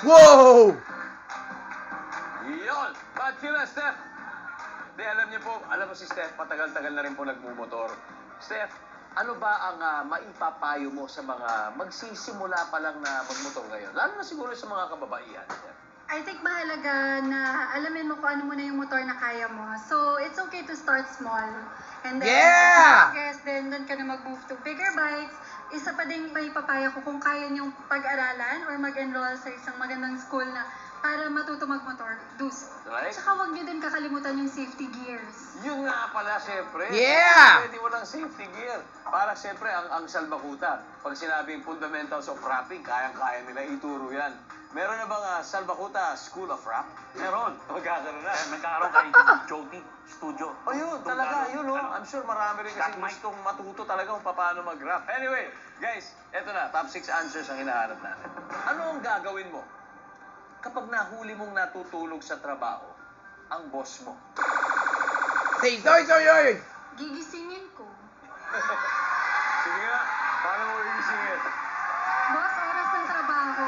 Wow! Yun! Bad sila, Steph! Di, alam mo si Steph, matagal-tagal na rin po nagmumotor. Steph, ano ba ang maipapayo mo sa mga magsisimula pa lang na magmotor ngayon? Lalo na siguro sa mga kababaihan. I think mahalaga na alamin mo kung ano muna yung motor na kaya mo. So, it's okay to start small. And then, Yeah! yes, then doon ka na mag-move to bigger bikes. Isa pa din may papaya ko kung kaya niyong pag-aralan or mag-enroll sa isang magandang school na para matuto mag-motor, do so. Right. Tsaka huwag niyo din kakalimutan yung safety gears. Yun nga pala, syempre. Yeah! Pwede mo ng safety gear. Para syempre, ang salbakuta. Pag sinabing fundamentals of rapping, kayang-kaya nila ituro yan. Meron na bang salbakuta School of Rap? Meron. Magkakaroon na. Nagkakaroon kay Jody Studio. Oh, yun. Doon Talaga, ano, yun, oh. ano, I'm sure marami rin kasi Black Mike. gustong matuto talaga kung paano mag-rap. Anyway, guys, eto na. Top 6 answers ang hinahanap natin. Ano ang gagawin mo kapag nahuli mong natutulog sa trabaho ang boss mo? Say, sorry. Gigisingin ko. Sige nga, paano mo iisingin? Boss, oras ng trabaho.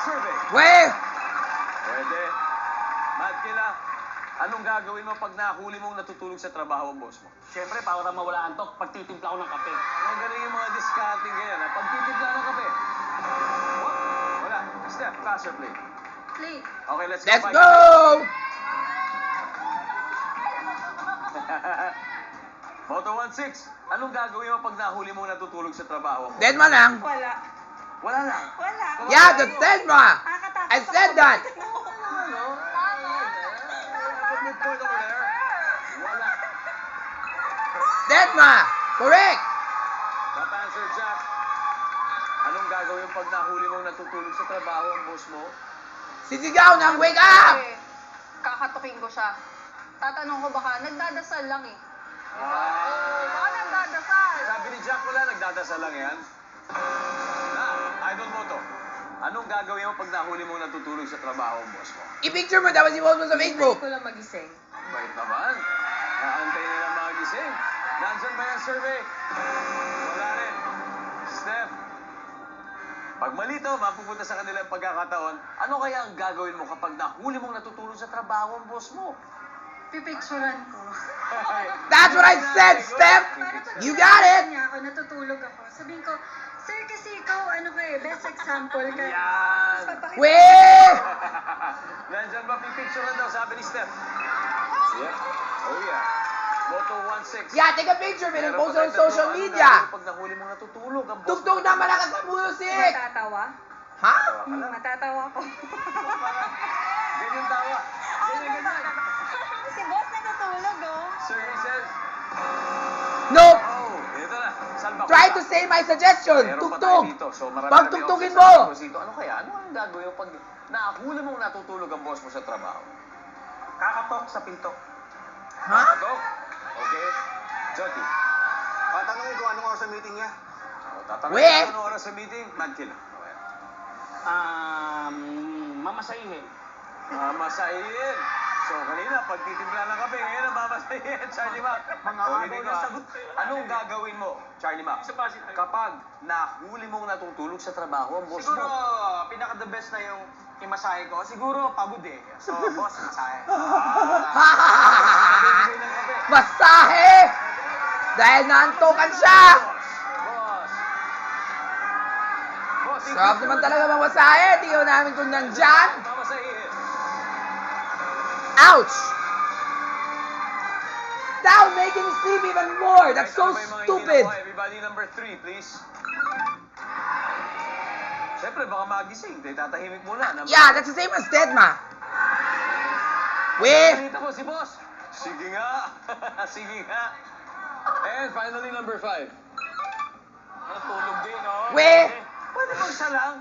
Survey. Well, Pwede. Mad kila, anong gagawin mo pag nahuli mong natutulog sa trabaho ang boss mo? Siyempre, para mawala antok, pagtitimpla ko ng kape. Ang galing yung mga discarding ganyan, ha? Pagtitimpla ng kape. What? Wala. Steph, pass or play? Play. Okay, let's let's Bye. go! Moto 16, anong gagawin mo pag nahuli mong natutulog sa trabaho mo? Dead man lang. Wala. Wala lang. Wala. Yeah, that's dead man. Nakakatakot I said that. Ano? Put me point over there. Wala. Dead man. Correct. Top answer, Jack. Anong gagawin mo pag nahuli mong natutulog sa trabaho ang boss mo? Sisigaw ng wake up! Eh, kakatukin ko siya. Tatanong ko baka, nagdadasal lang eh. Baka nagdadasal. Sabi ni Jack, wala, nagdadasal lang yan. Idol mo to. Anong gagawin mo pag nahuli mong natutulog sa trabaho ang boss mo? I-picture mo, tapos i-post mo sa Facebook. ko lang magising. Bait naman. Naantay nila mga gising. Nandyan ba yung survey? Wala rin. Steph, pag malito, mapupunta sa kanilang pagkakataon, ano kaya ang gagawin mo kapag nahuli mong natutulog sa trabaho ang boss mo? Pipicturan ko. That's what I said, Steph. You got it. Niya ako, natutulog ako. Sabihin ko, sir, kasi ikaw, ano ka eh, best example ka. Yan. Papakita- Wait! Nandyan ba pipicturean daw, sabi ni Steph? Yeah. Oh yeah. Moto 16. Yeah, take a picture of it and Meron post pa it on tayong social tatlo. Ano media. gagawin pag nahuli mong natutulog ang boss Tugtog mo? na malakas sa music. Matatawa? Ha? Tawa ka lang. Matatawa ko. Ganyan tawa. Ganyan. Si boss natutulog oh. Sir, he says, Nope. oh, ito na. Saan ba? Try to say my suggestion. Meron pa tayo Tugtog. dito. So, marami Pag na may tugtugin options mo. sa dito. Ano kaya? Ano ang gagawin mo pag nahuli mong natutulog ang boss mo sa trabaho? Kakatok sa pinto. Ha? Ito? Okay. Jody. Tanongin ko anong oras sa meeting niya. Tatanungin Wait. ko anong oras sa meeting? Madkill. Okay. Mamasahin. Masahin. So, kanina, pagtitimpla ng kape, ngayon ang mamasahin. Charlie Mac. Mga Ulitin agaw ko, na ah. sagot. Anong gagawin mo, Charlie Mac? Kapag nahuli mong natutulog sa trabaho ang boss Siguro, mo? pinaka-the best na yung imasahe ko. Siguro, pagod eh. So, boss, masahe. Pabibigay ng kape. Masahe! Dahil naantokan siya! Boss. Boss, Sarap naman talaga mamasahe. Tingnan namin kung nandyan. Mamasahin. Ouch! That would make him sleep even more. That's so Ano ba yung mga hindi stupid. nakuha? Everybody number 3, please. Siyempre, baka magising. Dahil tatahimik muna. Yeah, that's the same as Deadma. Wait. Dito mo si boss. Sige nga. Sige nga. And finally, number 5. Natulog din, oh. Wait. Pwede ba siya lang?